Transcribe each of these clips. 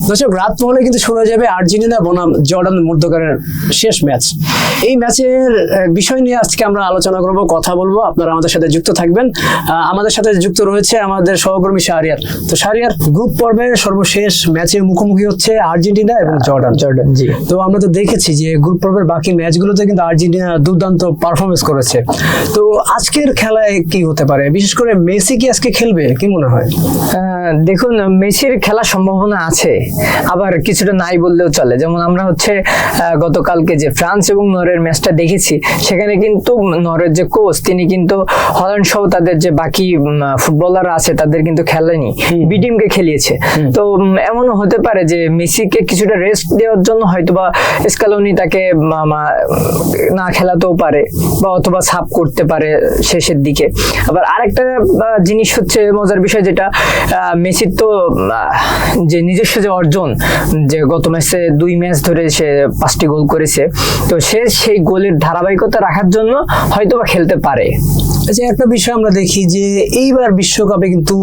দর্শক, রাত পহলে কিন্তু শুরু হয়ে যাবে আর্জেন্টিনা বনাম জর্ডানের মধ্যকারের শেষ ম্যাচ। এই ম্যাচের বিষয় নিয়ে আজকে আমরা আলোচনা করব, কথা বলবো। আপনারা আমাদের সাথে যুক্ত থাকবেন। আমাদের সাথে যুক্ত রয়েছে আমাদের সহকর্মী শাহরিয়ার। তো শাহরিয়ার, গ্রুপ পর্বের সর্বশেষ ম্যাচে মুখোমুখি হচ্ছে আর্জেন্টিনা এবং জর্ডান। জি। তো আমরা তো দেখেছি যে গ্রুপ পর্বের বাকি ম্যাচগুলোতে কিন্তু আর্জেন্টিনা দুর্দান্ত পারফরমেন্স করেছে। তো আজকের খেলায় কি হতে পারে? বিশেষ করে মেসি কি আজকে খেলবে, কি মনে হয়? দেখুন, মেসির খেলার সম্ভাবনা আছে, আবার কিছুটা নাই বললেও চলে। যেমন আমরা গতকালকে যে ফ্রান্স এবং নরওয়ের ম্যাচটা দেখেছি, সেখানে কিন্তু নরওয়ের যে কোচ, তিনি কিন্তু হল্যান্ড সহ তাদের যে বাকি ফুটবলার আছে তাদের কিন্তু খেলেনি, বি টিমকে খেলিয়েছে। তো এমনও হতে পারে যে মেসিকে কিছুটা রেস্ট দেওয়ার জন্য হয়তোবা স্কালোনি তাকে না খেলাতেও পারে বা অথবা সাব করতে পারে শেষের দিকে। আবার আরেকটা জিনিস হচ্ছে মজার বিষয়, যেটা মেসির তো যে নিজস্ব যে অর্জন, যে গত ম্যাচে 2 ম্যাচ ধরে সে 5টি গোল করেছে, তো সে সেই গোলের ধারাবাহিকতা রাখার জন্য হয়তোবা খেলতে পারে। যে একটা বিষয় আমরা দেখি যে এইবার বিশ্বকাপে কিন্তু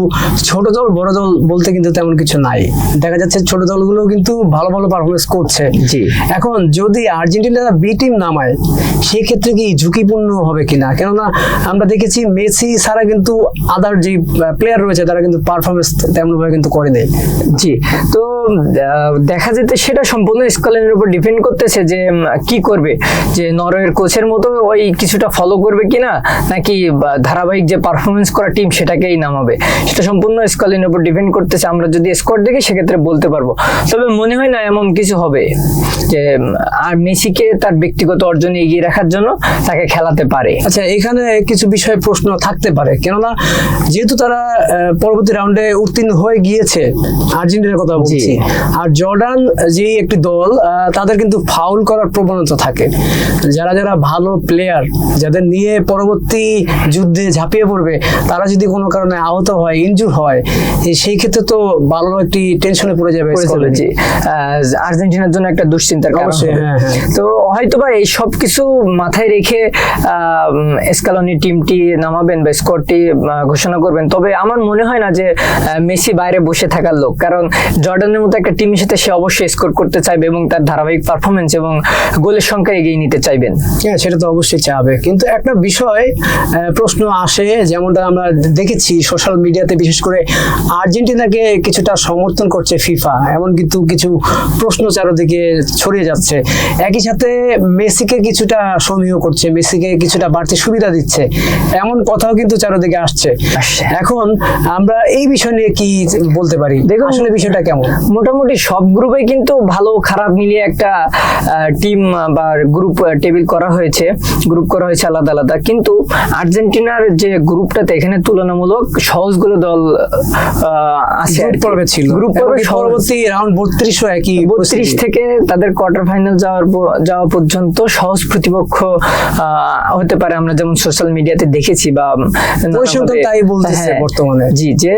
ছোট দল বড় দল বলতে কিন্তু তেমন কিছু নাই, দেখা যাচ্ছে ছোট দলগুলো কিন্তু ভালো ভালো পারফরমেন্স করছে। জি। এখন যদি আর্জেন্টিনা বি টিম নামায়, সেই ক্ষেত্রে কি ঝুঁকিপূর্ণ হবে কিনা? কেননা আমরা দেখেছি মেসি ছাড়া কিন্তু আদার যে প্লেয়ার রয়েছে তারা কিন্তু পারফরমেন্স তেমন ভাবে কিন্তু করে দেয়। জি। তো দেখা যেতে সেটা সম্পূর্ণ স্কলেনের উপর ডিপেন্ড করতেছে যে কি করবে, যে নরওয়ের কোচের মতো ওই কিছুটা ফলো করবে কিনা, নাকি ধারাবাহিক যে পারফরমেন্স করা টিম সেটাকেই নামাবে। সেটা সম্পূর্ণ স্কলেনের উপর ডিপেন্ড করতেছে। আমরা যদি স্কোর দেখি সেক্ষেত্রে বলতে পারবো, তবে মনে হয় না এমন কিছু হবে যে আর মেসিকে তার ব্যক্তিগত অর্জনে এগিয়ে রাখার জন্য তাকে খেলাতে পারে। আচ্ছা, এখানে কিছু বিষয়ে প্রশ্ন থাকতে পারে, কেননা যেহেতু তারা পরবর্তী রাউন্ডে উত্তীর্ণ হয়ে গিয়েছে, আর্জেন্টিনার কথা বলছি, আর জর্ডান যে একটি দল, তাদের কিন্তু ফাউল করার প্রবণতা থাকে। যারা যারা ভালো প্লেয়ার, যাদের নিয়ে পরবর্তী যুদ্ধে ঝাঁপিয়ে পড়বে, তারা যদি কোনো কারণে আহত হয়, ইনজুর হয়, সেই ক্ষেত্রে তো ভালো একটি টেনশনে পড়ে যাবে আর্জেন্টিনার জন্য, একটা দুশ্চিন্তার কারণ। তো হয়তোবা এই সব কিছু মাথায় রেখে স্কালোনি টিমটি নামাবেন বা স্কোরটি ঘোষণা করবেন। তবে আমার মনে হয় না যে মেসি বাইরে বসে থাকার লোক, কারণ জর্ডানের মতো একটা টিমের সাথে সে অবশ্যই স্কোর করতে চাইবে এবং তার ধারাবাহিক পারফরমেন্স এবং গোলের সংখ্যা এগিয়ে নিতে চাইবেন। হ্যাঁ, সেটা তো অবশ্যই চাবে। কিন্তু একটা বিষয় প্রশ্ন আসে, যেমনটা আমরা দেখেছি সোশ্যাল মিডিয়াতে, বিশেষ করে আর্জেন্টিনাকে কিছুটা সমর্থন করছে ফিফা, এমন কিন্তু কিছু প্রশ্ন চারদিকে ছড়িয়ে যাচ্ছে। একই সাথে মেসিকে কিছুটা সমীহ করছে, মেসিকে কিছুটা বাড়তি সুবিধা দিচ্ছে, এমন কথাও কিন্তু চারদিকে আসছে। এখন আমরা এই বিষয় নিয়ে কি বলতে পারি? দেখুন, আসলে বিষয়টা কেমন? মোটামুটি সব গ্রুপে কিন্তু ভালো খারাপ মিলিয়ে একটা টিম বা গ্রুপ টেবিল করা হয়েছে, গ্রুপ করা হয়েছে আলাদা আলাদা। কিন্তু আর্জেন্টিনার যে গ্রুপটাতে এখানে তুলনামূলক সহজগুলো দল আছে, গ্রুপ পর্বে ছিল। গ্রুপ পর্বে পরবর্তী রাউন্ড 32 ও একই 32 থেকে তাদের কোয়ার্টার ফাইনাল যাওয়া পর্যন্ত সহজ প্রতিপক্ষ হতে পারে। আমরা যেমন সোশ্যাল মিডিয়াতে দেখেছি বা তাই বলতেছে বর্তমানে, জি, যে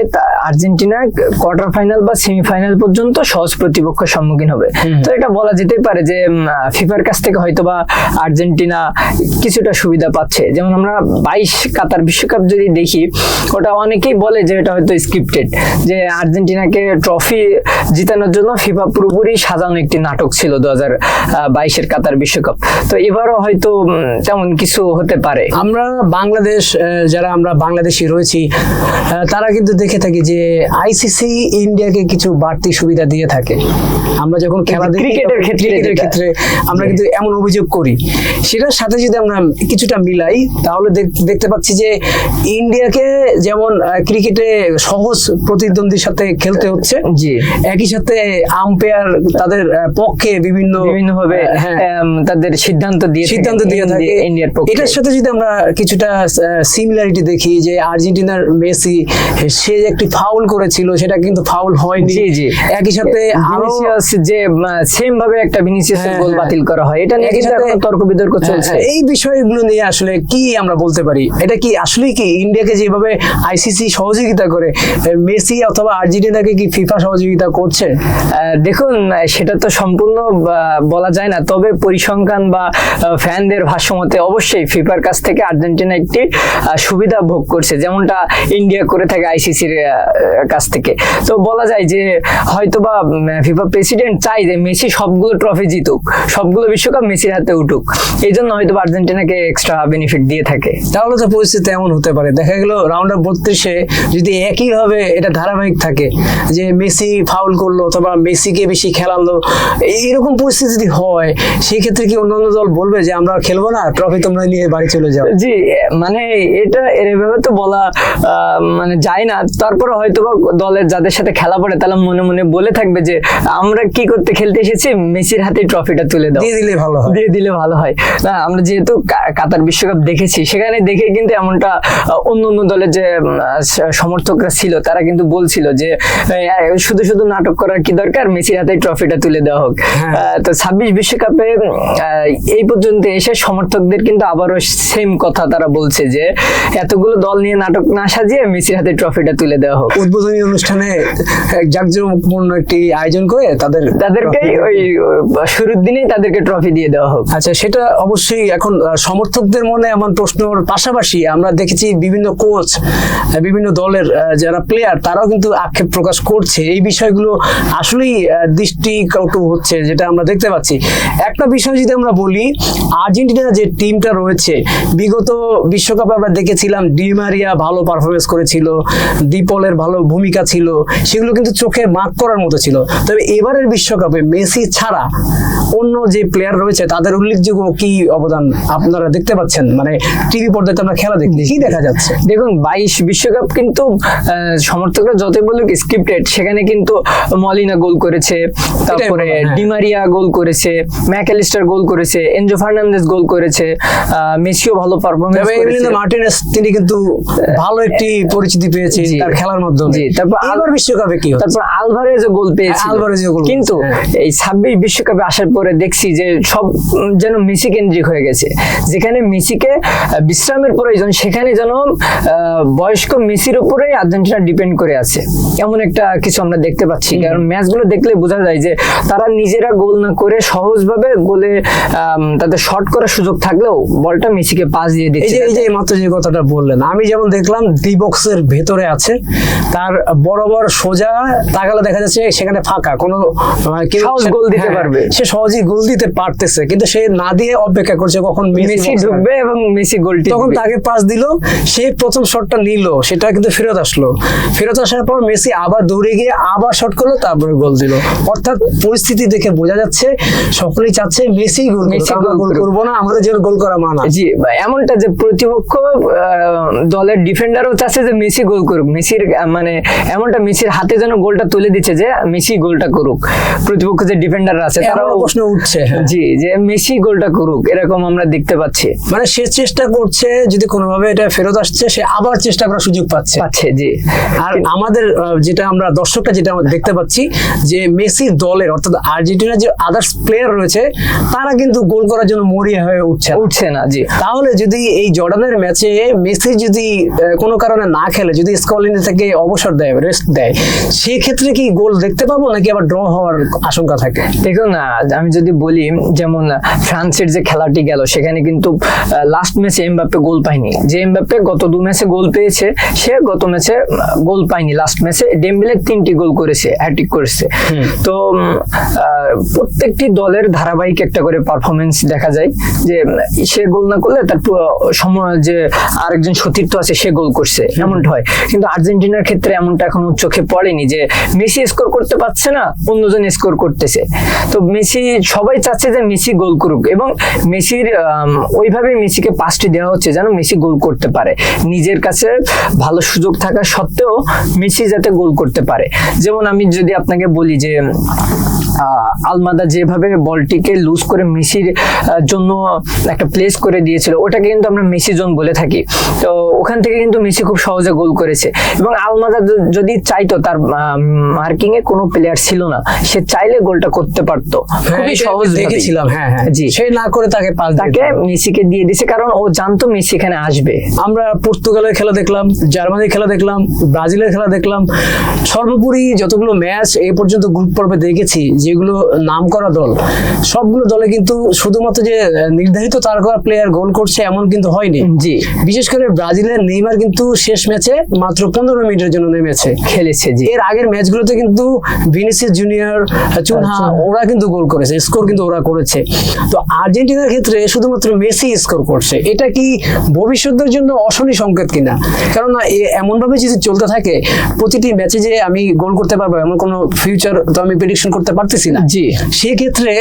আর্জেন্টিনা কোয়ার্টার ফাইনাল বা সেমিফাইনাল পর্যন্ত সহজ প্রতিপক্ষের সম্মুখীন হবে। তো এটা বলা যেতে পারে যে ফিফার কাছ থেকে হয়তোবা আর্জেন্টিনা কিছুটা সুবিধা পাচ্ছে। যেমন আমরা 22 কাতার বিশ্বকাপ যদি দেখি, ওটা অনেকেই বলে যে এটা হয়তো স্ক্রিপ্টেড, যে আর্জেন্টিনাকে ট্রফি জিতানোর জন্য ফিফা পুরোপুরি সাজানো একটি নাটক ছিল 2022-এর কাতার বিশ্বকাপ। তো এবারও হয়তো তেমন কিছু হতে পারে। আমরা বাংলাদেশ, যারা আমরা বাংলাদেশি রয়েছি, তারা কিন্তু দেখে থাকি যে আইসিসি ইন্ডিয়াকে কিছু বাড়তি সুবিধা দিয়ে থাকে। আমরা যখন খেলা দেখি, ক্রিকেটের ক্ষেত্রে আমরা কিন্তু এমন অভিযোগ করি। সেটার সাথে যদি আমরা কিছুটা মিলাই, তাহলে দেখতে পাচ্ছি যে ইন্ডিয়াকে যেমন ক্রিকেটে সহজ প্রতিদ্বন্দ্বীর সাথে খেলতে হচ্ছে, জি, একই সাথে আম্পায়ার তাদের পক্ষে বিভিন্ন ভাবে তাদের সিদ্ধান্ত দিয়ে থাকে ইন্ডিয়ার পক্ষে। এটার সাথে যদি আমরা কিছুটা সিমিলারিটি দেখি, যে আর্জেন্টিনার মেসি, সে একটি ফাউল করেছিল, সেটা কিন্তু ফাউল হয়নি। জি জি। একই সাথে যে সেম ভাবে একটা ভিনিসিয়াসের গোল বাতিল করা হয়, এটা নিয়ে তর্ক বিতর্ক চলছে। এই বিষয়গুলো নিয়ে আসলে কি আমরা বলতে পারি? এটা কি আসলে কি ইন্ডিয়াকে যেভাবে আইসিসি সহযোগিতা করে, মেসি অথবা আর্জেন্টিনাকে কি ফিফা সহযোগিতা করছে? দেখুন, সেটা তো সম্পূর্ণ বলা যায় না, তবে পরিসংখ্যান বা ফ্যানদের ভাষ্যমতে অবশ্যই ফিফার কাছ থেকে আর্জেন্টিনা একটি সুবিধা ভোগ করছে, যেমনটা ইন্ডিয়া করে থাকে আইসিসির কাছ থেকে। তো বলা যায় যে হয়তোবা ফিফা প্রেসিডেন্ট চাই যে মেসি সবগুলো ট্রফি জিতুক, সবগুলো বিশ্বকাপ মেসির হাতে উঠুক, এই জন্য হয়তো আর্জেন্টিনাকে এক্সট্রা বেনিফিট দিয়ে থাকে। তাহলে তো পরিস্থিতি এমন হতে পারে, দেখা গেল রাউন্ড অফ 32-এ যদি একইভাবে এটা ধারাবাহিক থাকে যে মেসি ফাউল করলো অথবা মেসিকে বেশি খেলালো, এইরকম পরিস্থিতি যদি হয় সেই ক্ষেত্রে কি অন্যান্য দল বলবে যে আমরা খেলবো না, ট্রফি তোমরা নিয়ে বাড়ি চলে যাও? জি, মানে এটা এভাবে তো বলা মানে যায় না। তারপরে হয়তো দলের যাদের সাথে খেলা পড়ে তারা মনে মনে বলে থাকবে যে আমরা কি করতে খেলতে এসেছি, মেসির হাতে ট্রফিটা তুলে দাও, দিয়ে দিলে ভালো হয়, দিয়ে দিলে ভালো হয়। না, আমরা যেহেতু কাতার বিশ্বকাপ দেখেছি, সেখানে দেখে কিন্তু এমনটা অন্য অন্য দলের যে সমর্থকরা ছিল তারা কিন্তু বলছিল যে শুধু শুধু নাটক করার কি দরকার, মেসির হাতে ট্রফিটা তুলে দেওয়া হোক। তো 26 বিশ্বকাপে এই পর্যন্ত এসে সমর্থকদের কিন্তু আবারও সেম কথা তারা বলছে যে এতগুলো দল নিয়ে নাটক না সাজিয়ে মেসির হাতে ট্রফিটা তুলে দেওয়া হোক। উদ্বোধনী অনুষ্ঠানে জাঁকজমকপূর্ণ একটি আয়োজন করে তাদেরকে ওই শুরুর দিনেই তাদেরকে ট্রফি দিয়ে দেওয়া হোক। আচ্ছা, সেটা অবশ্যই এখন সমর্থকদের মনে এমন প্রশ্নর পাশাপাশি আমরা দেখেছি বিভিন্ন কোচ, বিভিন্ন দলের যারা প্লেয়ার তারাও কিন্তু আক্ষেপ প্রকাশ করছে। এই বিষয়গুলো আসলেই দৃষ্টিকটু হচ্ছে, যেটা আমরা দেখতে পাচ্ছি। একটা বিষয় যদি আমরা বলি, আর্জেন্টিনা যে টিমটা রয়েছে, বিগত বিশ্বকাপে আমরা দেখেছিলাম ডি মারিয়া ভালো পারফরমেন্স করেছিল, ডিপলের ভালো ভূমিকা ছিল, সেগুলো কিন্তু চোখে মার্ক করার মতো ছিল। তবে এবারের বিশ্বকাপে মেসি ছাড়া অন্য যে প্লেয়ার রয়েছে তাদের উল্লেখযোগ্য কি অবদান আপনারা দেখতে পাচ্ছেন? মানে টিভি পর্দায় আমরা খেলা দেখি, কি দেখা যাচ্ছে? দেখুন, 22 বিশ্বকাপ কিন্তু সমর্থকরা যতই বলুক স্ক্রিপ্টেড, সেখানে কিন্তু মলিনা গোল করেছে, তারপরে ডিমারিয়া গোল করেছে, ম্যাকঅ্যালিস্টার গোল করেছে, এনজো ফার্নান্দেজ গোল করেছে, মেসিও ভালো পারফরম্যান্স করেছে। মার্টিনেজ তিনি কিন্তু ভালো একটি পরিচিতি পেয়েছে তার খেলার মাধ্যমে। জি, তারপর আবার বিশ্বকাপে কি হচ্ছে? তারপর আলভারেজও গোল পেয়েছে, কিন্তু এই 26 বিশ্বকাপে আসার পরে দেখছি যে সব যেন মেসি কেন্দ্রিক হয়ে গেছে। যেখানে মেসিকে বিশ্রামের প্রয়োজন, সেখানে যেন বয়স্ক মেসির উপরে আর্জেন্টিনা ডিপেন্ড করে আছে, এমন একটা কিছু আমরা দেখতে পাচ্ছি। কারণ ম্যাচগুলো দেখলে বোঝা যায় যে তারা নিজেরা গোল না করে সহজভাবে গোলে তাদের শট করার সুযোগ থাকলেও বলটা মেসিকে পাস দিয়ে দিচ্ছে। এই যে মাত্র যে কথাটা বললেন, আমি যেমন দেখলাম ডি বক্সের ভেতরে আছে, তার বরাবর সোজা তাকালে দেখা যাচ্ছে সেখানে ফাঁকা, কোনো সহজ গোল দিতে পারবে, সে সহজেই গোল দিতে পারতেছে, কিন্তু সে না দিয়ে অপেক্ষা করছে কখন মেসি ঢুকবে এবং মেসি গোলটি, তখন তাকে পাস দিল, সে প্রথম শটটা নিল, সেটা কিন্তু ফেরত আসলো, ফেরত আসার পর মেসি আবার দৌড়ে গিয়ে আবার শট করলো, তারপরে গোল দিল। অর্থাৎ পরিস্থিতি দেখে বোঝা যাচ্ছে সকলেই চাচ্ছে মেসি গোল, আমরা গোল করবো না, আমাদের জন্য গোল করা মানা। জি, এমনটা যে প্রতিপক্ষ দলের ডিফেন্ডারও চাচ্ছে যে মেসি গোল করুক, মেসির মানে এমনটা মেসির হাতে যেন গোলটা তুলে দিচ্ছে যে মেসি গোলটা করুক। প্রতিপক্ষ যে ডিফেন্ডার আছে তারাও প্রশ্ন উঠছে, জি, যে মেসি গোলটা করুক, এরকম আমরা দেখতে পাচ্ছি। মানে সে চেষ্টা করছে, যদি কোনোভাবে এটা ফেরত আসছে সে আবার চেষ্টা করার সুযোগ পাচ্ছে। জি, আর আমাদের যেটা আমরা দর্শকরা যেটা দেখতে পাচ্ছি যে মেসির দলের অর্থাৎ আর্জেন্টিনার যে আদার্স প্লেয়ার রয়েছে তারা কিন্তু গোল করার জন্য মরিয়া হয়ে উঠছে না। জি, তাহলে যদি এই জর্ডানের ম্যাচে মেসি যদি কোনো কারণে না খেলে, যদি স্কলিনি থেকে অবসর দেয়, রেস্ট দেয়, সেই ক্ষেত্রে কি গোল দেখতে পাবো নাকি আবার ড্র হওয়ার আশঙ্কা থাকে? দেখুন, আমি যদি বলি, যেমন ফ্রান্সের যে খেলাটি গেল সেখানে কিন্তু লাস্ট ম্যাচে এমবাপ্পে গোল পায়নি। যে এমবাপ্পে গত 2 ম্যাচে গোল পেয়েছে, সে গত ম্যাচে গোল পায়নি। লাস্ট ম্যাচে ডেম্বেলে 3টি গোল করেছে, হ্যাট্রিক করেছে। তো প্রত্যেকটি দলের ধারাবাহিক একটা করে পারফরমেন্স দেখা যায় যে সে গোল না করলে তার সময় যে আরেকজন সতীর্থ আছে সে গোল করছে, এমনটা হয়। কিন্তু আর্জেন্টিনার ক্ষেত্রে এমনটা এখনো চোখে পড়েনি যে মেসি স্কোর করতে পারছে না, অন্যজন স্কোর করতেছে। তো মেসি, সবাই চাচ্ছে যে মেসি গোল করুক এবং মেসির ওইভাবে মেসিকে পাসটি দেওয়া হচ্ছে যেন মেসি গোল করতে পারে। নিজের কাছে ভালো সুযোগ থাকা সত্ত্বেও মেসি যাতে গোল করতে পারে। যেমন আমি যদি আপনাকে বলি যে আলমাদা যেভাবে বলটিকে লুজ করে মেসির জন্য একটা প্লেস করে দিয়েছিল, ওটাকে কিন্তু আমরা মেসি জোন বলে থাকি। তো ওখান থেকে কিন্তু মেসি খুব সহজে গোল করেছে। এবং আলমাদা যদি চাইতো, তার মার্কিং এ কোনো প্লেয়ার ছিল না, সে চাইলে গোলটা করতে পারতো খুবই সহজ। দেখেছিলাম, জি, সে না করে তাকে মেসিকে দিয়ে দিয়েছে, কারণ ও জানতো মেসি এখানে আসবে। আমরা পর্তুগালের খেলা দেখলাম, জার্মানির খেলা দেখলাম, ব্রাজিলের খেলা দেখলাম, সর্বোপরি যতগুলো ম্যাচ এই পর্যন্ত গ্রুপ পর্বে দেখেছি, যেগুলো নামকরা দল, সবগুলো দলে কিন্তু শুধুমাত্র যে নির্ধারিত তারকা প্লেয়ার গোল করছে এমন কিন্তু হয়নি। জি, বিশেষ করে ব্রাজিলের নেইমার কিন্তু শেষ ম্যাচে মাত্র 15 মিনিটের জন্য নেমেছে, খেলেছে। জি, এর আগের ম্যাচগুলোতে কিন্তু ভিনিসিয়াস জুনিয়র, চুনহা ওরা কিন্তু গোল করেছে, স্কোর কিন্তু ওরা করেছে। তো আর্জেন্টিনার ক্ষেত্রে শুধুমাত্র মেসি স্কোর করছে, এটা কি ভবিষ্যতের জন্য অশনি সংকেত কিনা? কেননা এমন ভাবে যদি চলতে থাকে প্রতিটি ম্যাচে যে আমি গোল করতে পারবো এমন কোনো ফিউচার তো আমি প্রেডিকশন করতে পারতেছি না। জি, সেক্ষেত্রে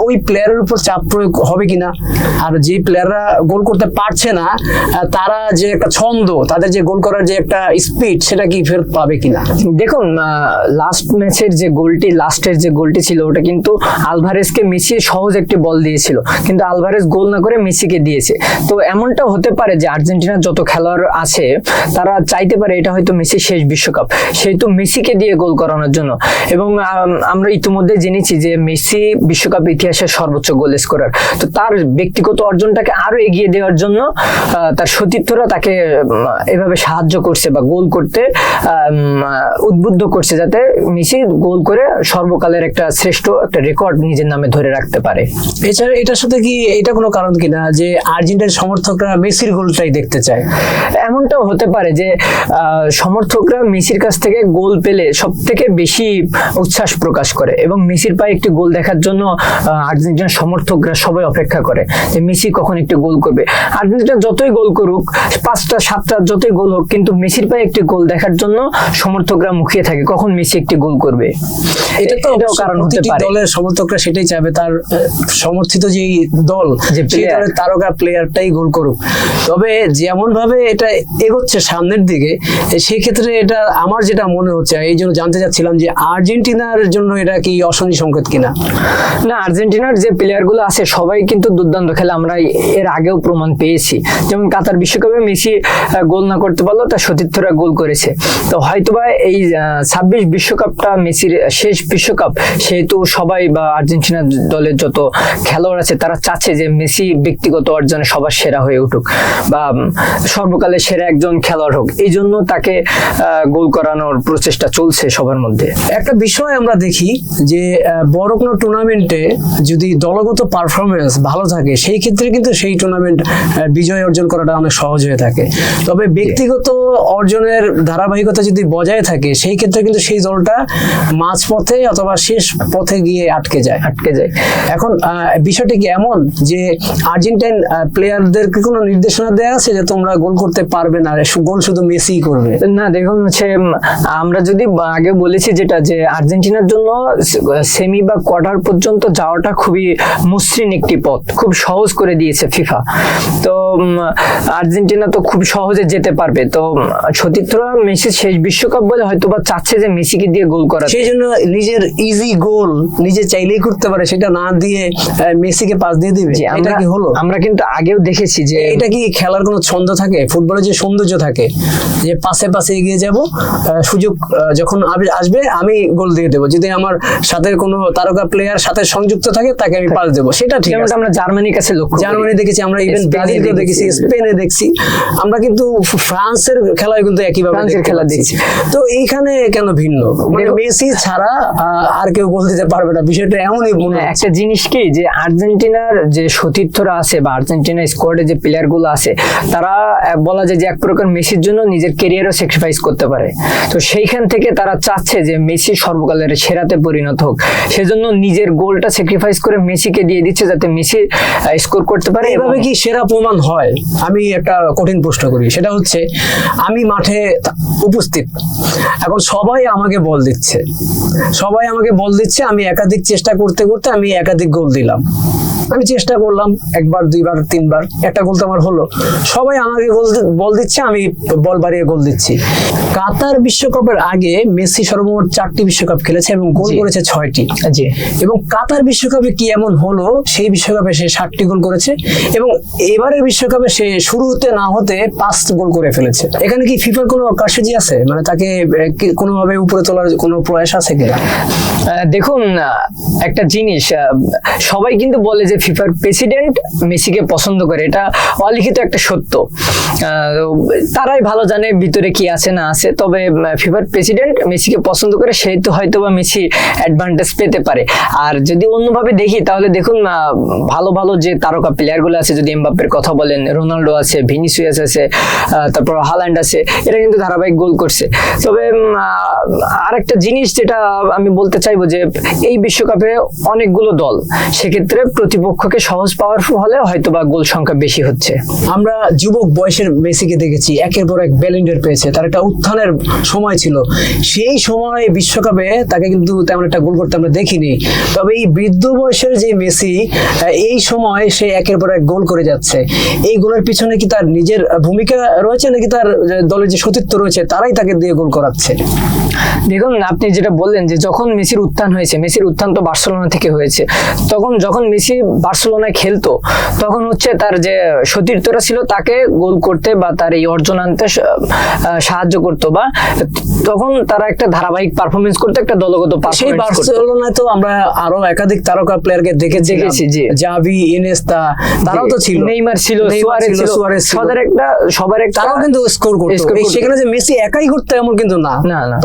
ওই প্লেয়ারের উপর চাপ প্রয়োগ হবে কিনা, আর যে প্লেয়াররা গোল করতে পারছে না তারা যে একটা ছন্দ, তাদের যে গোল করার যে একটা স্পিড, সেটা কি ফেরত পাবে কিনা? দেখুন লাস্ট ম্যাচের যে গোলটি, লাস্টের যে গোলটি ছিল ওটা কিন্তু আলভারেজকে মেসি সহজ একটি বল দিয়েছিল, কিন্তু আলভারেজ গোল না করে মেসিকে দিয়েছে। তো এমনটা হতে পারে যে আর্জেন্টিনার যত খেলোয়াড় আছে তারা চাইতে পারে এটা হয়তো মেসির শেষ বিশ্বকাপ, সেহেতু মেসিকে দিয়ে গোল করানোর জন্য। এবং আমরা ইতিমধ্যে জেনেছি যে মেসি বিশ্বকাপ ইতিহাসের সর্বোচ্চ গোল স্কোরার। তো তার ব্যক্তিগত অর্জনটাকে আরো এগিয়ে দেওয়ার জন্য তার সতীর্থরা তাকে এভাবে সাহায্য করছে বা গোল করতে উদ্বুদ্ধ করছে, যাতে মেসি গোল করে সর্বকালের একটা শ্রেষ্ঠ একটা রেকর্ড নিজের নামে ধরে রাখতে পারে। এছাড়া এটার সাথে কি এটা কোনো কারণ কিনা যে আর্জেন্টিনার সমর্থকরা মেসির গোলটাই দেখতে চায়? এমনটাও হতে পারে যে সমর্থকরা মেসির কাছ থেকে গোল পেলে সব থেকে বেশি উচ্ছ্বাস প্রকাশ করে, এবং মেসির পায়ে একটি গোল দেখার জন্য আর্জেন্টিনার সমর্থকরা সবাই অপেক্ষা করে যে মেসি কখন একটি গোল করবে। আর্জেন্টিনা যতই গোল করুক, 5টা 7টা যতই গোল হোক, কিন্তু মেসির পায়ে একটি গোল দেখার জন্য সমর্থকরা মুখিয়ে থাকে কখন মেসি একটি গোল করবে। এটাও কারণ হতে পারে। দলের সমর্থকরা সেটাই চাইবে, তার সমর্থিত যেই দল, যে সেই দলের তারকা প্লেয়ারটাই গোল করুক। তবে যেমন ভাবে এটা এগোচ্ছে সামনের দিকে, সেই ক্ষেত্রে এটা আমার যেটা মনে হচ্ছে, এই জন্য জানতে চাচ্ছিলাম যে আর্জেন্টিনার জন্য এটা কি অশনি সংকেত কিনা? না, আর্জেন্টিনার যে প্লেয়ারগুলো আছে সবাই কিন্তু দুর্দান্ত খেলে, আমরা এর আগেও প্রমাণ পেয়েছি। যেমন কাতার বিশ্বকাপে মেসি গোল না করতে পারলো, তার সতীর্থরা গোল করেছে। তো হয়তোবা এই 26 বিশ্বকাপটা মেসির শেষ বিশ্বকাপ, সেহেতু সবাই বা আর্জেন্টিনা দলের যত খেলোয়াড় আছে তারা চাচ্ছে যে মেসি ব্যক্তিগত অর্জনে সবার সেরা হয়ে উঠুক বা সর্বকালের সেরা একজন খেলোয়াড় হোক, এই জন্য তাকে গোল করানোর প্রচেষ্টা চলছে সবার মধ্যে। একটা বিষয় আমরা দেখি যে বড় কোনো টুর্নামেন্টে যদি দলগত পারফরমেন্স ভালো থাকে, সেই ক্ষেত্রে কিন্তু সেই টুর্নামেন্ট বিজয় অর্জন করাটা অনেক সহজ হয়ে থাকে। তবে ব্যক্তিগত অর্জনের ধারাবাহিকতা যদি বজায় থাকে, সেই ক্ষেত্রে কিন্তু সেই দলটা মাঝপথে অথবা শেষ পথে গিয়ে আটকে যায়। এখন বিষয়টা কি এমন যে আর্জেন্টাইন প্লেয়ারদেরকে কোনো নির্দেশনা দেওয়া আছে যে তোমরা গোল করতে পারবে না, গোল শুধু মেসি করবে? না, দেখুন আমরা যদি আগে বলেছি যেটা, যে আর্জেন্টিনার জন্য সেমি বা কোয়ার্টার পর্যন্ত যাওয়াটা খুবই মসৃণ একটি পথ, খুব সহজ করে দিয়েছে ফিফা। তো আর্জেন্টিনা তো খুব সহজে যেতে পারবে। তো সতীর্থরা মেসির শেষ বিশ্বকাপ বলে হয়তোবা চাচ্ছে যে মেসিকে দিয়ে গোল করা, সেই জন্য নিজের ইজি গোল নিজে চাইলেই করতে পারে, সেটা না দিয়ে মেসিকে পাস দিয়ে দিবে। এটা কি হলো? আমরা কিন্তু আগেও দেখেছি যে এটা কি খেলার কোনো ছন্দ থাকে? ফুটবলে যে সৌন্দর্য থাকে যে পাশে পাশে এগিয়ে যাব, সুযোগ যখন আসবে আমি গোল দিয়ে দেবো, যদি আমার সাথে কোনো তারকা প্লেয়ার সাথে সংযুক্ত থাকে তাকে আমি পাস দেবো, সেটা ঠিক আছে। আমরা জার্মানির কাছে লক্ষ্য করি, জার্মানি দেখেছি, আমরা ইভেন ব্রাজিলকে দেখেছি, স্পেনে দেখছি, আমরা কিন্তু ফ্রান্সের খেলায় কিন্তু একইভাবে খেলা দেখছি। তো এইখানে কেন ভিন্ন? মানে মেসি ছাড়া আর কেউ গোল দিতে পারবে না, বিষয়টা এমনই মনে হয়। একটা জিনিস কি, যে আর্জেন্টিনার যে সতীর্থরা আছে বা আর্জেন্টিনা স্কোয়াডে যে প্লেয়ার গুলো আছে, তারা বলা যায় যে এক প্রকার মেসির জন্য নিজের ক্যারিয়ারও স্যাক্রিফাইস করতে পারে। তো সেইখান থেকে তারা চাচ্ছে যে মেসি সর্বকালের সেরাতে পরিণত হোক, সেজন্য নিজের গোলটা স্যাক্রিফাইস করে মেসিকে দিয়ে দিচ্ছে যাতে মেসি স্কোর করতে পারে। এভাবে কি সেরা প্রমাণ হয়? আমি একটা কঠিন প্রশ্ন করি, সেটা হচ্ছে আমি মাঠে উপস্থিত, এখন সবাই আমাকে বল দিচ্ছে, আমি একাধিক চেষ্টা করতে করতে আমি একাধিক গোল দিলাম, আমি চেষ্টা করলাম 1বার 2বার 3বার, একটা গোল তো আমার হলো, সবাই আমাকে বল দিচ্ছে, আমি বল বাড়িয়ে গোল দিচ্ছি। কাতার বিশ্বকাপের আগে মেসি সর্বমোট 4টি বিশ্বকাপ খেলেছে এবং গোল করেছে 6টি। জি, এবং কাতার বিশ্বকাপে কি এমন হলো, সেই বিশ্বকাপে সে 7টি গোল করেছে এবং এবারের বিশ্বকাপে সে শুরু হতে না হতে 5 গোল করে ফেলেছে। এখানে কি ফিফার কোনো কারসাজি আছে? মানে তাকে কোনোভাবে উপরে তোলার কোনো প্রয়াস আছে কিনা? দেখুন একটা জিনিস, সবাই কিন্তু বলে যে ফিফার প্রেসিডেন্ট মেসিকে পছন্দ করে, এটা অলিখিত একটা সত্য। তারাই ভালো জানে ভিতরে কি আছে না আছে, তবে ফিফার প্রেসিডেন্ট মেসিকে পছন্দ করে, সেই তো হয়তো বা মেসি অ্যাডভান্টেজ পেতে পারে। আর যদি অন্যভাবে দেখি তাহলে দেখুন ভালো ভালো যে তারকা প্লেয়ার গুলো আছে, যদি এমবাপ্পের কথা বলেন, রোনাল্ডো আছে, ভিনিসিয়াস আছে, তারপর হাল্যান্ড আছে, এরা কিন্তু ধারাবাহিক গোল করছে। তবে আরেকটা জিনিস যেটা আমি বলতে চাইবো যে এই বিশ্বকাপে অনেকগুলো দল, সেক্ষেত্রে প্রতিপক্ষকে সহজ পাওয়ার ফলে হয়তো বা গোল সংখ্যা বেশি হচ্ছে। আমরা যুবক বয়সের মেসিকে দেখেছি একের পর এক ব্যালন ড'র পেয়েছে, তার একটা উত্থানের সময় ছিল। সেই সময় বিশ্বকাপে তাকে কিন্তু তেমন একটা গোল করতে আমরা দেখিনি। তবে এই বৃদ্ধ বয়সের যে মেসি, এই সময় সে একের পর এক গোল করে যাচ্ছে। এই গোলের পিছনে কি তার নিজের ভূমিকা রয়েছে, নাকি তার দলের যে সতীর্থ রয়েছে তারাই তাকে দিয়ে গোল করাচ্ছে? দেখুন, আপনি যেটা বললেন যে যখন মেসির উত্থান হয়েছে, মেসির উত্থান তো বার্সেলোনা থেকে হয়েছে, যখন মেসি বার্সেলোনায় খেলতো তখন হচ্ছে তার যে সতীর্থরা ছিল তাকে গোল করতে বা তার এই অর্জন আনতে সাহায্য করতো, বা তখন তারা একটা ধারাবাহিক পারফরমেন্স করতে, একটা দলগত সেই পারফরমেন্স করতো। বার্সেলোনায় তো আমরা আরো একাধিক তারকা প্লেয়ারকে দেখেছি, জি। জাভি, ইনেস্তা, তারাও তো ছিল, নেইমার ছিল, সুয়ারেজ ছিল, সবার একটা তারাও কিন্তু স্কোর করতো। সেখানে যে মেসি একাই করতো এমন কিন্তু না।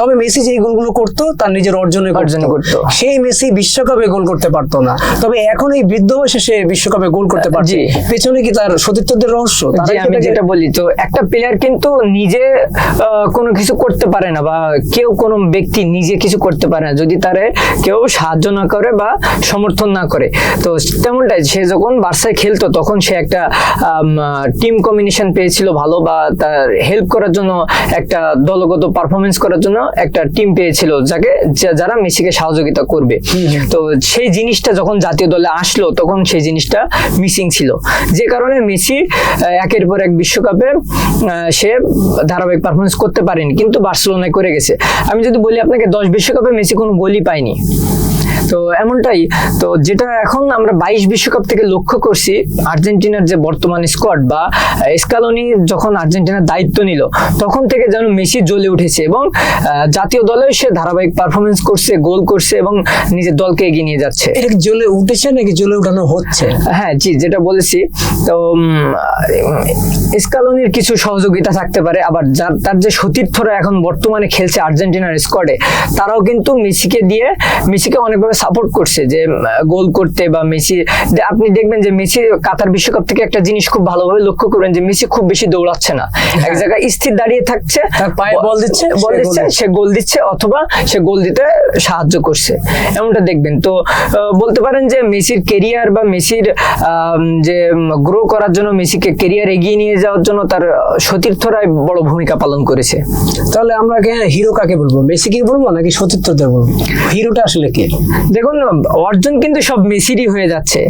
তবে মেসি যে গোলগুলো করতো তার নিজের অর্জনে করতো। সেই মেসি বিশ্বকাপে গোল করতে পারতো না, তবে এখন এই বৃদ্ধ বয়সে সে বিশ্বকাপে গোল করতে পারছে। পেছনে কি তার সতীর্থদের রহস্য? আমি যেটা বলি, তো একটা প্লেয়ার কিন্তু নিজে কোনো কিছু করতে পারে না, বা কেউ কোনো ব্যক্তি নিজে কিছু করতে পারে না যদি তারে কেউ সাহায্য না করে বা সমর্থন না করে। তো তেমনটাই সে যখন বার্সায় খেলতো তখন সে একটা টিম কম্বিনেশন পেয়েছিল ভালো, বা তার হেল্প করার জন্য, একটা দলগত পারফরমেন্স করার জন্য একটা টিম পেয়েছিল যারা মেসিকে সহযোগিতা করবে। তো সেই জিনিসটা যখন জাতীয় দলে আসলো তখন সেই জিনিসটা মিসিং ছিল, যে কারণে মেসি একের পর এক বিশ্বকাপে সে ধারাবাহিক পারফরমেন্স করতে পারেনি, কিন্তু বার্সেলোনায় করে গেছে। আমি যদি বলি আপনাকে, 10 বিশ্বকাপে মেসি কোনো গোলই পায়নি। তো এমনটাই তো, যেটা এখন আমরা 22 বিশ্বকাপ থেকে লক্ষ্য করছি, আর্জেন্টিনার যে বর্তমান স্কোয়াড বা স্কালোনি যখন আর্জেন্টিনার দায়িত্ব নিল তখন থেকে যেন মেসি জ্বলে উঠেছে, এবং জাতীয় দলেও সে ধারাবাহিক পারফরমেন্স করছে, গোল করছে এবং নিজের দলকে এগিয়ে নিয়ে যাচ্ছে। এটা কি জ্বলে উঠেছে নাকি জ্বলে উঠানো হচ্ছে? হ্যাঁ জি, যেটা বলেছি, তো স্কালোনির কিছু সহযোগিতা থাকতে পারে, আবার তার যে সতীর্থরা এখন বর্তমানে খেলছে আর্জেন্টিনার স্কোয়াডে, তারাও কিন্তু মেসিকে অনেকভাবে সাপোর্ট করছে যে গোল করতে, বা মেসি, আপনি দেখবেন যে মেসি কাতার বিশ্বকাপ থেকে একটা জিনিস খুব ভালোভাবে লক্ষ্য করবেন যে মেসি খুব বেশি দৌড়াচ্ছে না, এক জায়গায় স্থির দাঁড়িয়ে থাকছে, পায়ে বল দিচ্ছে, সে গোল দিচ্ছে, অথবা সে গোল দিতে সাহায্য করছে, এমনটা দেখবেন। তো বলতে পারেন যে মেসির কেরিয়ার বা মেসির যে গ্রো করার জন্য, মেসিকে কেরিয়ার এগিয়ে নিয়ে যাওয়ার জন্য তার সতীর্থরাই বড় ভূমিকা পালন করেছে। তাহলে আমরা হিরো কাকে বলবো, মেসিকে বলবো নাকি সতীর্থদের বলবো? হিরোটা আসলে কে? দেখুন, অর্জন কিন্তু সব মেসিরই হয়ে যাচ্ছে,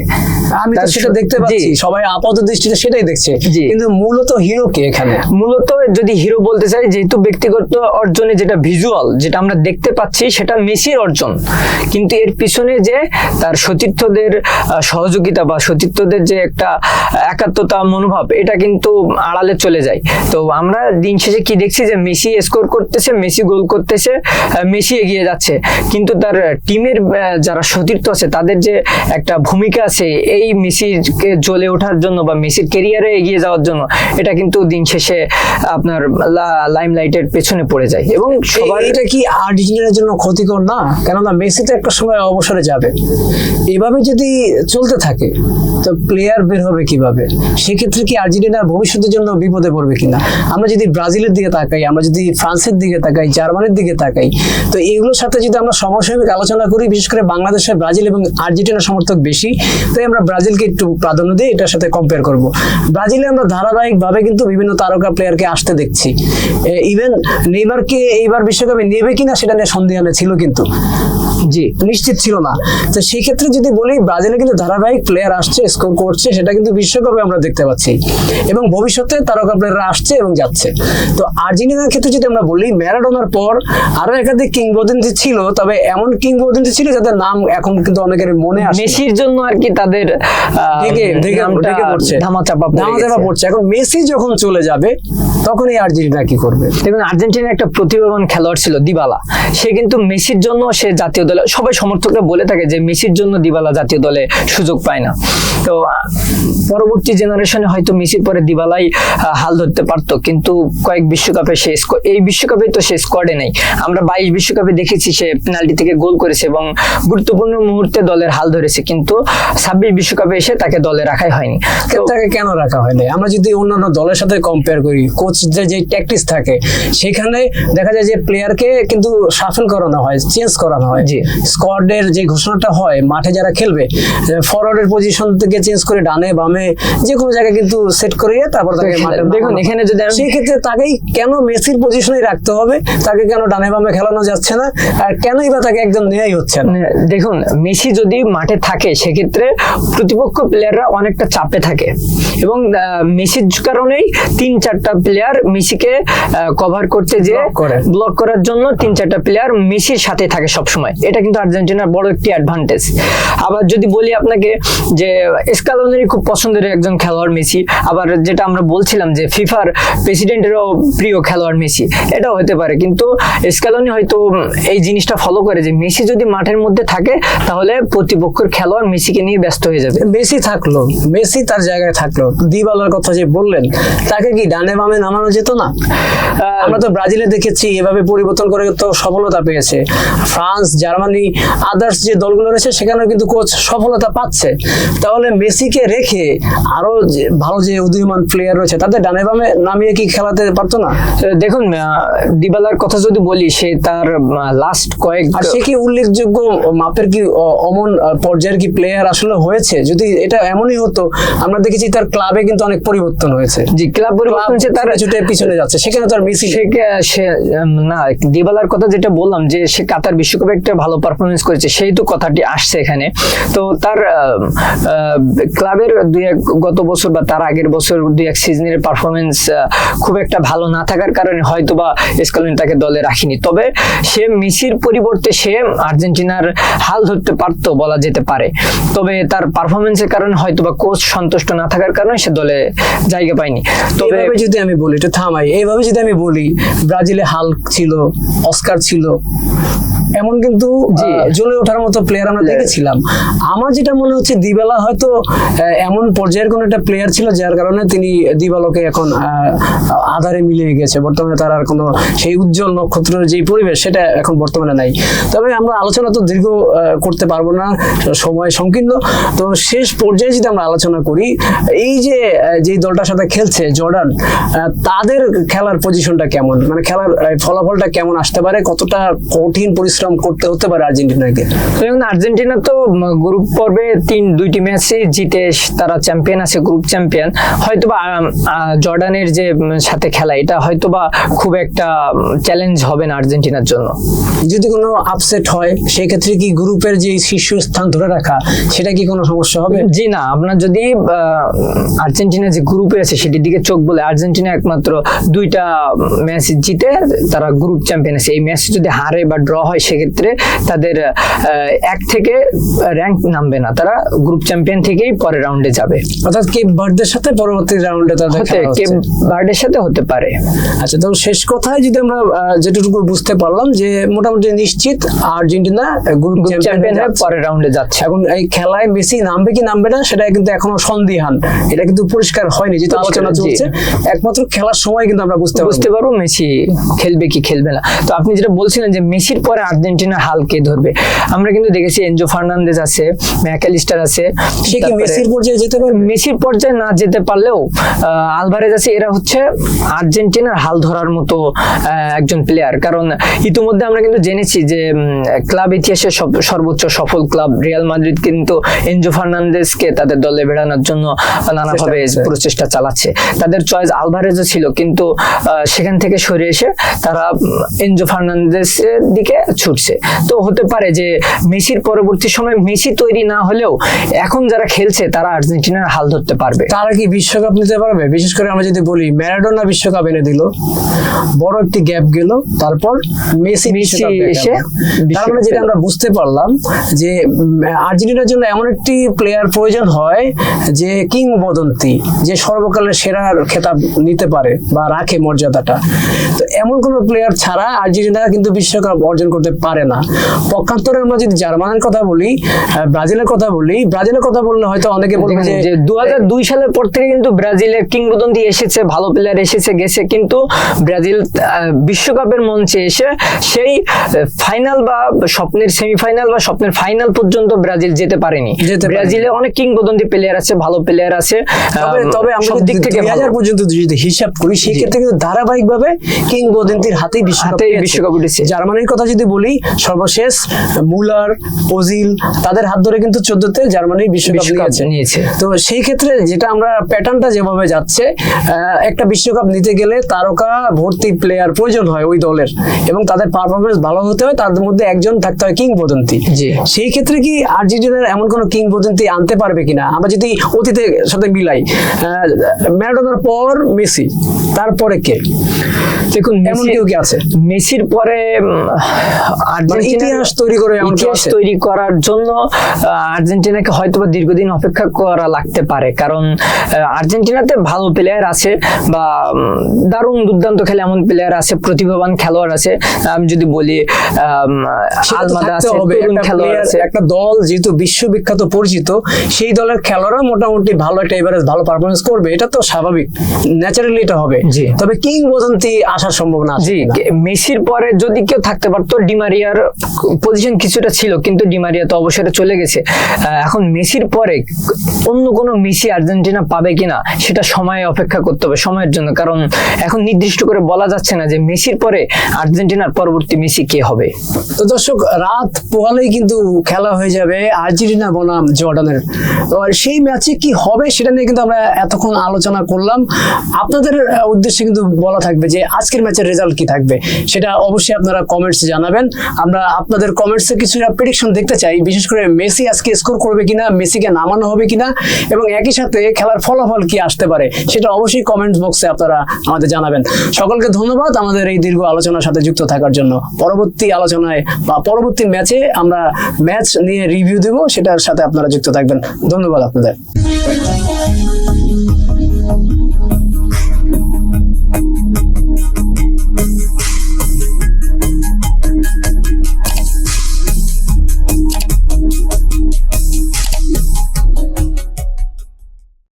আমি তো সেটা দেখতে পাচ্ছি, সবাই আপাত দৃষ্টিতে সেটাই দেখছে, কিন্তু মূলত হিরো কে এখানে? মূলত যদি হিরো বলতে চাই, যেহেতু ব্যক্তিগত অর্জনে যেটা ভিজুয়াল, যেটা আমরা দেখতে পাচ্ছি সেটা মেসির অর্জন, কিন্তু এর পিছনে যে তার সতীর্থদের সহযোগিতা বা সতীর্থদের যে একটা একাত্মতা মনোভাব, এটা কিন্তু আড়ালে চলে যায়। তো আমরা দিন শেষে কি দেখছি যে মেসি স্কোর করতেছে, মেসি গোল করতেছে, মেসি এগিয়ে যাচ্ছে, কিন্তু তার টিমের যারা সতীর্থ আছে তাদের যে একটা ভূমিকা আছে এই মেসিকে জ্বলে ওঠার জন্য বা মেসির ক্যারিয়ারে এগিয়ে যাওয়ার jন্য, এটা কিন্তু দিন শেষে আপনার লাইমলাইটের পেছনে পড়ে যায়। এবং এটা কি আর্জেন্টিনার জন্য ক্ষতিকর না? কেননা মেসি তো একটা সময় অবসরে যাবে, এভাবে যদি চলতে থাকে তো প্লেয়ার বের হবে কিভাবে? সেক্ষেত্রে কি আর্জেন্টিনা ভবিষ্যতের জন্য বিপদে পড়বে কিনা? আমরা যদি ব্রাজিলের দিকে তাকাই, আমরা যদি ফ্রান্সের দিকে তাকাই, জার্মানির দিকে তাকাই, তো এগুলোর সাথে যদি আমরা সমসাময়িক আলোচনা করি, বিশেষ করে বাংলাদেশে ব্রাজিল এবং আর্জেন্টিনার সমর্থক বেশি, তাই আমরা ব্রাজিলকে একটু প্রাধান্য দিয়ে এটার সাথে কম্পেয়ার করব। ব্রাজিলে আমরা ধারাবাহিকভাবে কিন্তু বিভিন্ন তারকা প্লেয়ারকে আসতে দেখছি, ইভেন নেইমারকে এইবার বিশ্বকাপে নেবে কিনা সেটা নিয়ে সন্দেহানে ছিল, কিন্তু নিশ্চিত ছিল না। তো সেই ক্ষেত্রে যদি বলি, ব্রাজিলে কিন্তু ধারাবাহিক প্লেয়ার আসছে, স্কোর করছে, সেটা কিন্তু বিশ্বকাপে আমরা দেখতে পাচ্ছি, এবং ভবিষ্যতে তারকা প্লেয়াররা আসছে এবং যাচ্ছে। তো আর্জেন্টিনার ক্ষেত্রে যদি আমরা বলি, ম্যারাডোনার পর আরো একাধিক কিংবদন্তি ছিল, তবে এমন কিংবদন্তি ছিল যাদের নাম এখন কিন্তু অনেকের মনে আসে। মেসির জন্য আর কি তাদের ধামাচাপা পড়ছে। এখন মেসি যখন চলে যাবে তখন এই আর্জেন্টিনা কি করবে? দেখুন, আর্জেন্টিনা একটা প্রতিভাবান খেলোয়াড় খেলোয়াড় ছিল দিবালা, সে কিন্তু মেসির জন্য সে জাতীয় দলে, সবাই সমর্থকরা বলে থাকে যে মেসির জন্য দিবালা জাতীয় দলে সুযোগ পায় না। তো পরবর্তী জেনারেশনে হয়তো মেসির পরে দিবালাই হাল ধরতে পারতো, কিন্তু কয়েক বিশ্বকাপে সে এই বিশ্বকাপে তো সে স্কোয়াডে নেই। আমরা 22 বিশ্বকাপে দেখেছি সে পেনাল্টি থেকে গোল করেছে এবং গুরুত্বপূর্ণ মুহূর্তে দলের হাল ধরেছে, কিন্তু 26 বিশ্বকাপে এসে তাকে দলে রাখাই হয়নি। তাকে কেন রাখা হয়নি? আমরা যদি অন্যান্য দলের সাথে কম্পেয়ার করি, কোচ যে ট্যাকটিক্স থাকে সেখানে দেখা যায় যে প্লেয়ারকে কিন্তু শাফল করানো হয়, চেঞ্জ করানো হয়। স্কোয়াডের যে ঘোষণাটা হয়, মাঠে যারা খেলবে ফরওয়ার্ডের পজিশন থেকে চেঞ্জ করে ডানে বামে যে কোনো জায়গায় কিন্তু সেট করে তারপর তাকে মাঠে। দেখুন এখানে যদি সেই ক্ষেত্রে তাকেই কেন মেসির পজিশনেই রাখতে হবে? তাকে কেন ডানে বামে খেলানো যাচ্ছে না? আর কেনই বা তাকে একদম নেয়াই হচ্ছে না? দেখুন মেসি যদি মাঠে থাকে সেক্ষেত্রে প্রতিপক্ষ প্লেয়াররা অনেকটা চাপে থাকে এবং মেসির কারণেই 3-4টা প্লেয়ার মেসিকে কভার করতে যে ব্লক করার জন্য 3-4টা প্লেয়ার মেসির সাথে থাকে সবসময়। এটা কিন্তু আর্জেন্টিনার বড় একটি অ্যাডভান্টেজ। আবার যদি বলি আপনাকে যে স্কালোনির খুব পছন্দের একজন খেলোয়াড় মেসি, আবার যেটা আমরা বলছিলাম যে ফিফার প্রেসিডেন্টেরও প্রিয় খেলোয়াড় মেসি, এটাও হতে পারে। কিন্তু স্কালোনি হয়তো এই জিনিসটা ফলো করে যে মেসি যদি মাঠের মধ্যে থাকে তাহলে প্রতিপক্ষের খেলোয়াড় মেসিকে নিয়ে ব্যস্ত হয়ে যাবে। মেসি থাকলো, মেসি তার জায়গায় থাকলো, দিবালার কথা যে বললেন তাকে কি ডানে বামে নামানো যেত না? আমরা তো ব্রাজিলে দেখেছি এভাবে পরিবর্তন করে তো সফলতা পেয়েছে। ফ্রান্স, জার্মানি, আদার্স যে দলগুলো রয়েছে সেখানেও কিন্তু কোচ সফলতা পাচ্ছে। তাহলে মেসিকে রেখে আরো ভালো যে উদীয়মান প্লেয়ার রয়েছে তাদের ডানে বামে নামিয়ে কি খেলাতে পারতো না? দেখুন দিবালার কথা যদি বলি, সে তার লাস্ট কয়েক, আর সে কি উল্লেখযোগ্য মাপের কি অমন পর্যায়ের কি প্লেয়ার আসলে হয়েছে? যদি এটা এমনই হতো, আমরা দেখেছি তার ক্লাবে কিন্তু অনেক পরিবর্তন হয়েছে। জি, ক্লাব পরিবর্তন হচ্ছে, তার ছুটে পিছনে যাচ্ছে, সেখানে তার মেসি না। দিবালার কথা যেটা বললাম যে সে কাতার বিশ্বকাপে একটা ভালো পারফরমেন্স করেছে, সেই তো কথাটি আসছে এখানে। তো তার ক্লাবের গত বছর বা তার আগের বছর 2-1 সিজনের পারফরমেন্স খুব একটা ভালো না থাকার কারণে হয়তো বা স্কালোনি তাকে দলে রাখিনি। তবে সে মেসির পরিবর্তে সে আর্জেন্টিনার হাল ধরতে পারতো বলা যেতে পারে। তবে তার পারফরমেন্সের কারণে হয়তো বা কোচ সন্তুষ্ট না থাকার কারণে সে দলে জায়গা পায়নি। তবে যদি আমি বলি, একটু থামাই, এইভাবে যদি আমি বলি, ব্রাজিলে হাল্ক ছিল, অস্কার ছিল, এমন কিন্তু জ্বলে ওঠার মতো প্লেয়ার আমরা দেখেছিলাম। আমার যেটা মনে হচ্ছে দিবালা হয়তো এমন পর্যায়ের কোন একটা প্লেয়ার ছিল যার কারণে তিনি দিবালোকে এখন আধারে মিলিয়ে গেছে। বর্তমানে তার আর কোনো সেই উজ্জ্বল নক্ষত্রের যে পরিবেশ সেটা এখন বর্তমানে নাই। তবে আমরা আলোচনা তো দীর্ঘ করতে পারবো না, সময় সংকীর্ণ। তো শেষ পর্যায়ে যদি আমরা আলোচনা করি, এই যে যেই দলটার সাথে খেলছে জর্ডান, তাদের খেলার পজিশনটা কেমন, মানে খেলার ফলাফলটা কেমন আসতে পারে, কতটা কঠিন পরিশ্রম করতে হতে পারে আর্জেন্টিনাকে? আর্জেন্টিনা তো গ্রুপ পর্বে 2টি ম্যাচে জিতে তারা চ্যাম্পিয়ন আছে, গ্রুপ চ্যাম্পিয়ন। হয়তোবা জর্ডানের যে সাথে খেলা, এটা হয়তোবা খুব একটা চ্যালেঞ্জ হবে না আর্জেন্টিনার জন্য। যদি কোনো আপসেট হয় সেই ক্ষেত্রে কি গ্রুপের যে শীর্ষস্থান ধরে রাখা সেটা কি কোনো সমস্যা হবে? জি না, আপনার যদি আর্জেন্টিনা যে গ্রুপে আছে সেটির দিকে চোখ বলে, আর্জেন্টিনা একমাত্র 2টা ম্যাচ জিতে তারা গ্রুপ চ্যাম্পিয়ন আছে। এই ম্যাচ যদি হারে বা ড্র হয় সেক্ষেত্রে তাদের 1 থেকে র্যাঙ্ক নামবে না, তারা গ্রুপ চ্যাম্পিয়ন থেকেই পরের রাউন্ডে যাবে। অর্থাৎ কেপ ভার্দের সাথে পরবর্তী রাউন্ডে তাদের কেপ ভার্দের সাথে হতে পারে। আচ্ছা, তো শেষ কথায় যদি আমরা যেটুকু বুঝতে পারলাম যে মোটামুটি নিশ্চিত আর্জেন্টিনা গ্রুপ চ্যাম্পিয়ন হয়ে পরের রাউন্ডে যাচ্ছে। এখন এই খেলায় মেসি নামবে কি নামবে না সেটা কিন্তু এখনো সন্দিহান, এটা কিন্তু পরিষ্কার হয়নি, যেহেতু আলোচনা চলছে। একমাত্র খেলার সময় কিন্তু আমরা বুঝতে পারবো মেসি খেলবে কি খেলবে না। তো আপনি যেটা বলছিলেন যে মেসির পরে আর্জেন্টিনা হাল কে ধরবে, আমরা কিন্তু দেখেছি এনজো ফার্নান্দেজ আছে, ম্যাকালিস্টার আছে, সে কি মেসির পর্যায়ে যেতে পারবে? মেসির পর্যায়ে না যেতে পারলেও আলভারেজ আছে, এরা হচ্ছে আর্জেন্টিনার হাল ধরার মতো একজন প্লেয়ার। কারণ ইতিমধ্যে আমরা কিন্তু জেনেছি যে ক্লাব ইতিহাসের সর্বোচ্চ সফল ক্লাব রিয়াল মাদ্রিদ কিন্তু এনজো ফার্নান্দেজকে তাদের দলে বেড়ানোর জন্য নানাভাবে প্রচেষ্টা চালাচ্ছে। তাদের চয়েস আলভারেজও ছিল, কিন্তু সেখান থেকে সরে এসে তারা এনজো ফার্নান্দেজের দিকে ছুটছে। তো হতে পারে যে মেসির পরবর্তী সময় মেসি তৈরি না হলেও এখন যারা খেলছে তারা আর্জেন্টিনার হাল ধরতে পারবে। তারা কি বিশ্বকাপ নিতে পারবে? বিশেষ করে আমরা যদি বলি ম্যারাডোনা বিশ্বকাপ এনে দিল, বড় একটি গ্যাপ গেল, তারপর মেসি এসে, তার মানে যেটা আমরা বুঝতে পারলাম যে আর্জেন্টিনার জন্য এমন একটি প্লেয়ার প্রয়োজন হয় যে কিংবদন্তি, যে সর্বকালের সেরার খেতাব নিতে পারে বা রাখে মর্যাদাটা। তো এমন কোন প্লেয়ার ছাড়া আর্জেন্টিনা কিন্তু বিশ্বকাপ অর্জন করতে পারে না। পক্ষান্তরে আমরা যদি জার্মানির কথা বলি, ব্রাজিলের কথা বলি, ব্রাজিলের কথা বললে হয়তো অনেকে বলবে যে 2002 সালের পর থেকে কিন্তু ব্রাজিলের কিংবদন্তি এসেছে, ভালো প্লেয়ার এসেছে গেছে, কিন্তু ব্রাজিল বিশ্বকাপের মঞ্চে এসে সেই ফাইনাল বা স্বপ্নের সেমিফাইনাল বা স্বপ্নের ফাইনাল পর্যন্ত ব্রাজিল যেতে পারেনি। ব্রাজিলে অনেক কিংবদন্তি প্লেয়ার আছে, ভালো প্লেয়ার আছে, তবে আমরা সব দিক থেকে 2000 পর্যন্ত যদি হিসাব করি সেই ক্ষেত্রে কিন্তু ধারাবাহিকভাবে কিংবদন্তির হাতেই বিশ্বকাপ উঠেছে। জার্মানির কথা যদি বলি, সর্বশেষ মুলার, ওজিল তাদের হাত ধরে কিন্তু 14তে জার্মানি বিশ্বকাপ নিয়েছে। তো সেই ক্ষেত্রে যেটা আমরা প্যাটার্নটা যেভাবে যাচ্ছে, একটা বিশ্বকাপ নিতে গেলে তারকা ভর্তি প্লেয়ার প্রয়োজন হয় ওই দলের, এবং তাদের পারফরমেন্স ভালো হতে হয়, তাদের মধ্যে একজন থাকতে হয় কিংবদন্তি। সেই ক্ষেত্রে কি আর্জেন্টিনার এমন কোনো কিংবদন্তি আনতে পারবে কিনা? আমরা যদি অতীতের সাথে মিলাই, ম্যারাডোনার পর মেসি, তারপরে কে? দেখুন এমন কেউ কি আছে মেসির পরে? ইতিহাস তৈরি করার জন্য আর্জেন্টিনাকে হয়তোবা দীর্ঘদিন অপেক্ষা করা লাগতে পারে, কারণ আর্জেন্টিনাতে ভালো প্লেয়ার আছে বা দারুণ দুর্দান্ত খেলে এমন প্লেয়ার আছে, প্রতিভাবান খেলোয়াড় আছে। আমি যদি বলি আলমাদা আছে, তরুণ খেলোয়াড় আছে। একটা দল যেহেতু বিশ্ববিখ্যাত পরিচিত, সেই দলের খেলোয়াড়রা মোটামুটি ভালো একটা এভারেজ ভালো পারফরমেন্স করবে, এটা তো স্বাভাবিক, ন্যাচারালি এটা হবে। তবে কিংবদন্তি আসার সম্ভাবনা আছে। মেসির পরে যদি কেউ থাকতে পারতো, ডিমারিয়ার পজিশন কিছুটা ছিল, কিন্তু ডিমারিয়া তো অবসরে চলে গেছে। এখন মেসির পরে অন্য কোনো মেসি আর্জেন্টিনা পাবে কিনা সেটা সময় অপেক্ষা করতে হবে, সময়ের জন্য, কারণ এখন নির্দিষ্ট করে বলা যাচ্ছে না যে মেসির পরে আর্জেন্টিনার পরবর্তী মেসি কে হবে। তো দর্শক, রাত পোহালেই কিন্তু খেলা হয়ে যাবে আর্জেন্টিনা বনাম জর্ডানের। তো সেই ম্যাচে কি হবে সেটা নিয়ে কিন্তু আমরা এতক্ষণ আলোচনা করলাম। আপনাদের উদ্দেশ্যে কিন্তু বলা থাকবে যে আজকের ম্যাচের রেজাল্ট কি থাকবে, সেটা অবশ্যই আপনারা কমেন্টসে জানাবেন। আমরা আপনাদের কমেন্টসে কিছুটা প্রেডিকশন দেখতে চাই, বিশেষ করে মেসি আজকে স্কোর করবে কিনা, মেসিকে নামানো হবে কিনা, এবং একই সাথে খেলার ফলাফল কি আসতে পারে সেটা অবশ্যই কমেন্ট বক্সে আপনারা আমাদের জানাবেন। সকলকে ধন্যবাদ আমাদের এই দীর্ঘ আলোচনার সাথে যুক্ত থাকার জন্য। পরবর্তী আলোচনায় বা পরবর্তী ম্যাচে আমরা ম্যাচ নিয়ে রিভিউ দেব, সেটার সাথে আপনারা যুক্ত থাকবেন। ধন্যবাদ আপনাদের।